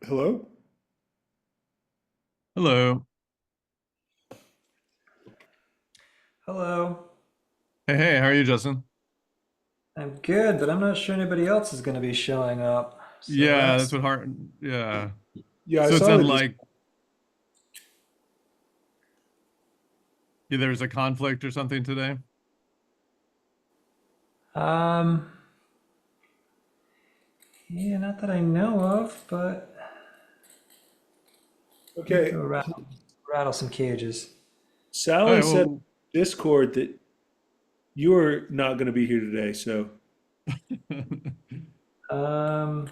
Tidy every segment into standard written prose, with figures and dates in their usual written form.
Hello? Hello. Hello. Hey, how are you, Justin? I'm good, but I'm not sure anybody else is going to be showing up. So Yeah, that's that's what heart. Yeah. Yeah, I So it's saw on the dis like there's a conflict or something today. um yeah, not that I know of, but let me Okay, go rattle some cages. All Sally right. said Well, Discord that you are not going to be here today, so Um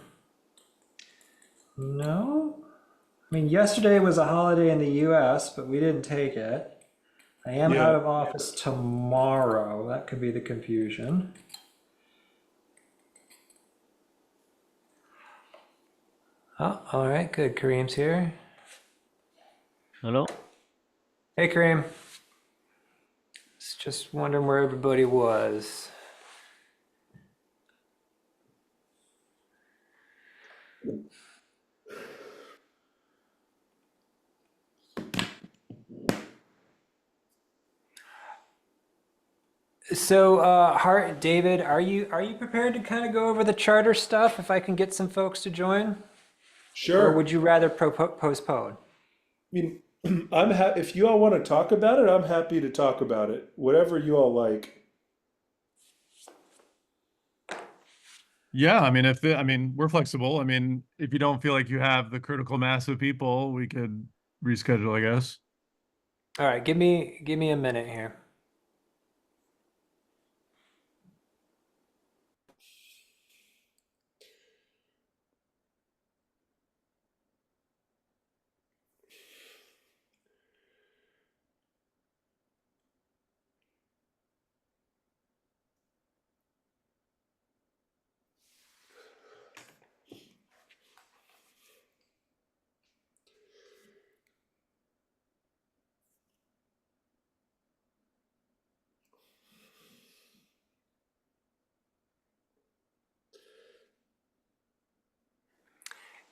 no. I mean, yesterday was a holiday in the US, but we didn't take it. I am yeah. out of office tomorrow. That could be the confusion. Oh, all right, good. Kareem's here. Hello? Hey, Kareem. Just wondering where everybody was. So, Hart, David, are you prepared to kind of go over the charter stuff if I can get some folks to join, or Sure. would you rather postpone? I mean, if you all want to talk about it, I'm happy to talk about it. Whatever you all like. yeah. I mean, we're flexible. I mean, if you don't feel like you have the critical mass of people, we could reschedule, I guess. All right, give me a minute here.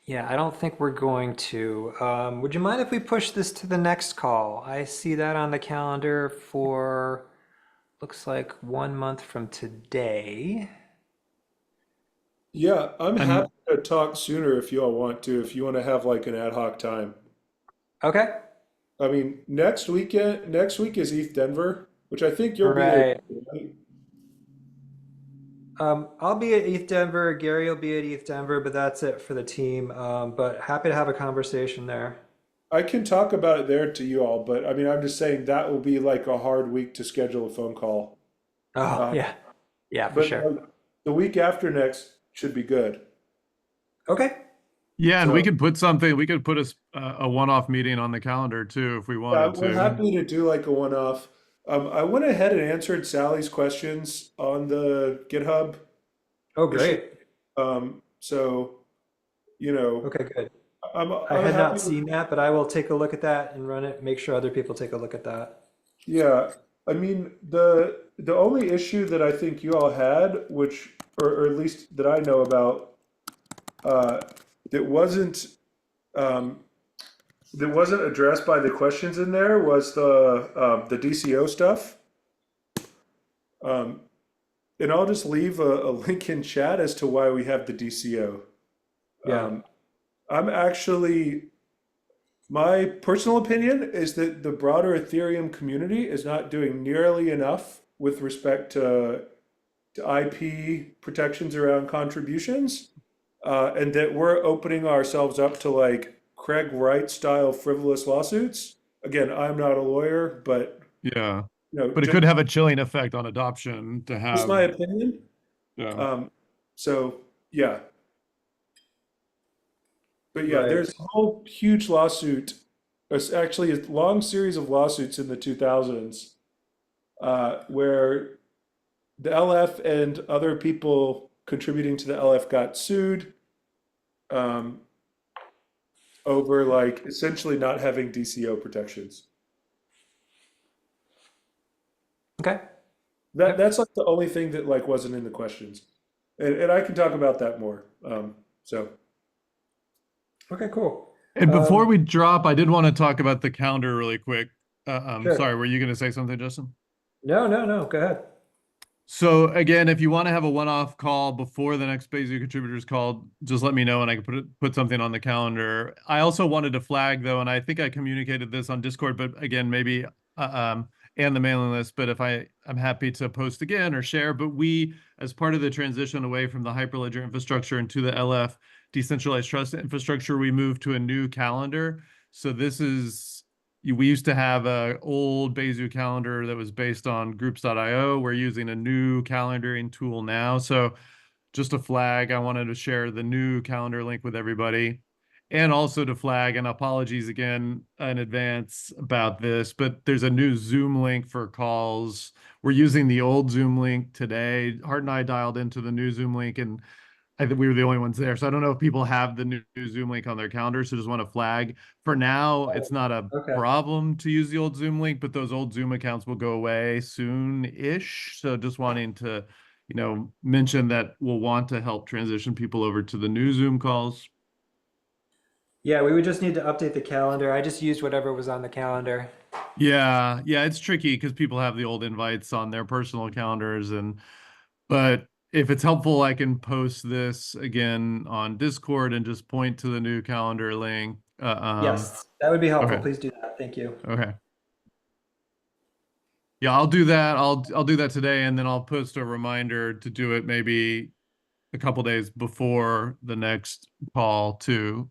Yeah, I don't think we're going to. Would you mind if we push this to the next call? I see that on the calendar for looks like 1 month from today. Yeah, I'm happy And to talk sooner if you all want to, if you want to have like an ad hoc time. Okay. I mean, next week is ETH Denver, which I think you'll be there, Right. right? I'll be at ETH Denver. Gary will be at ETH Denver, but that's it for the team. But happy to have a conversation there. I can talk about it there to you all, but I mean, I'm just saying that will be like a hard week to schedule a phone call. Oh, Uh, yeah. Yeah, for but sure. like, the week after next should be good. Okay. yeah, and we So could put something. We could put a one-off meeting on the calendar too, if we yeah, wanted we're to. happy to do like a one-off. I went ahead and answered Sally's questions on the GitHub Oh, issue. great. So you know, Okay, good. I I'm had happy not with, seen that, but I will take a look at that and run it, make sure other people take a look at that. yeah. I mean, the only issue that I think you all had, which or at least that I know about, uh, that wasn't um, that wasn't addressed by the questions in there was the DCO stuff. Um, and I'll just leave a link in chat as to why we have the DCO. Yeah. Um, I'm actually My personal opinion is that the broader Ethereum community is not doing nearly enough with respect to IP protections around contributions, and that we're opening ourselves up to like Craig Wright style frivolous lawsuits. Again, I'm not a lawyer, but Yeah, you know, but it just could have a chilling effect on adoption to just have. my opinion. Yeah. Um, so yeah, but yeah, Right. there's a whole huge lawsuit. It's actually a long series of lawsuits in the 2000s where the LF and other people contributing to the LF got sued um, over like essentially not having DCO protections. Okay. That's Yep. like the only thing that like wasn't in the questions, and I can talk about that more. So Okay, cool. And before we drop, I did want to talk about the calendar really quick. Sure. Sorry, were you going to say something, Justin? No, go ahead. So again, if you want to have a one-off call before the next Besu contributors call, just let me know and I can put something on the calendar. I also wanted to flag though, and I think I communicated this on Discord, but again, maybe and the mailing list, but if I'm happy to post again or share, but we, as part of the transition away from the Hyperledger infrastructure into the LF Decentralized Trust infrastructure, we moved to a new calendar. So this is we used to have a old Besu calendar that was based on groups.io. We're using a new calendaring tool now. So just a flag, I wanted to share the new calendar link with everybody. And also to flag, and apologies again in advance about this, but there's a new Zoom link for calls. We're using the old Zoom link today. Hart and I dialed into the new Zoom link, and I think we were the only ones there. So I don't know if people have the new Zoom link on their calendar. So just want to flag for now, it's not a Okay. problem to use the old Zoom link, but those old Zoom accounts will go away soon-ish. So just wanting to, mention that we'll want to help transition people over to the new Zoom calls. Yeah, we would just need to update the calendar. I just used whatever was on the calendar. Yeah, it's tricky because people have the old invites on their personal calendars, but if it's helpful, I can post this again on Discord and just point to the new calendar link. Yes, that would be helpful. Okay. Please do that. Thank you. Okay. Yeah, I'll do that. I'll do that today, and then I'll post a reminder to do it maybe a couple days before the next call too.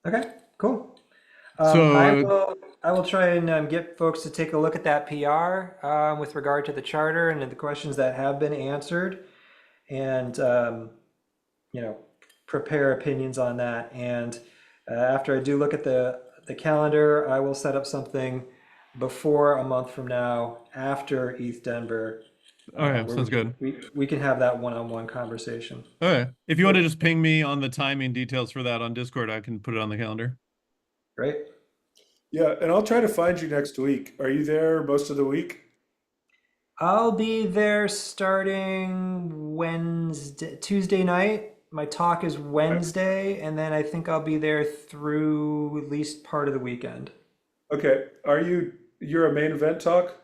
Okay, cool. So I will try and get folks to take a look at that PR with regard to the charter and the questions that have been answered, and prepare opinions on that. And after I do look at the calendar, I will set up something before a month from now, after ETH Denver. okay, where sounds good. We can have that one-on-one conversation. Okay. If you want to just ping me on the timing details for that on Discord, I can put it on the calendar. Great. Yeah, and I'll try to find you next week. Are you there most of the week? I'll be there starting Tuesday night. My talk is Wednesday, and then I think I'll be there through at least part of the weekend. Okay. You're a main event talk?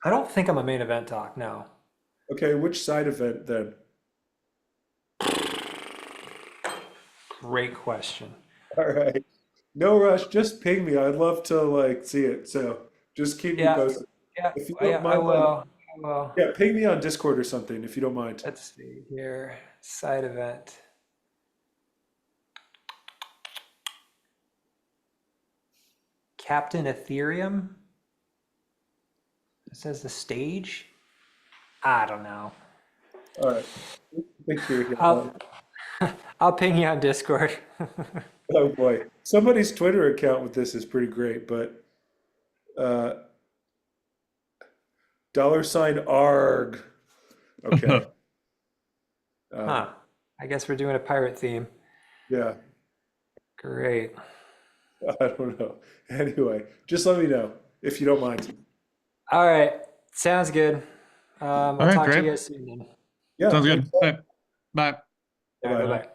I don't think I'm a main event talk, no. Okay, which side event then? Great question. All right. No rush, just ping me. I'd love to see it. So just keep me Yeah, posted. yeah, If you I, don't I mind, will. I will. yeah, ping me on Discord or something if you don't mind. Let's see here. Side event. Captain Ethereum? It says the stage? I don't know. All right. Thank you. I'll ping you on Discord. Oh boy. Somebody's Twitter account with this is pretty great, but $ARG. Okay. Huh. I guess we're doing a pirate theme. Yeah. Great. I don't know. Anyway, just let me know if you don't mind. All right. Sounds good. I'll right, talk to great. you guys soon then. Yeah. Sounds thanks. good. Bye. All right, Bye-bye. bye-bye.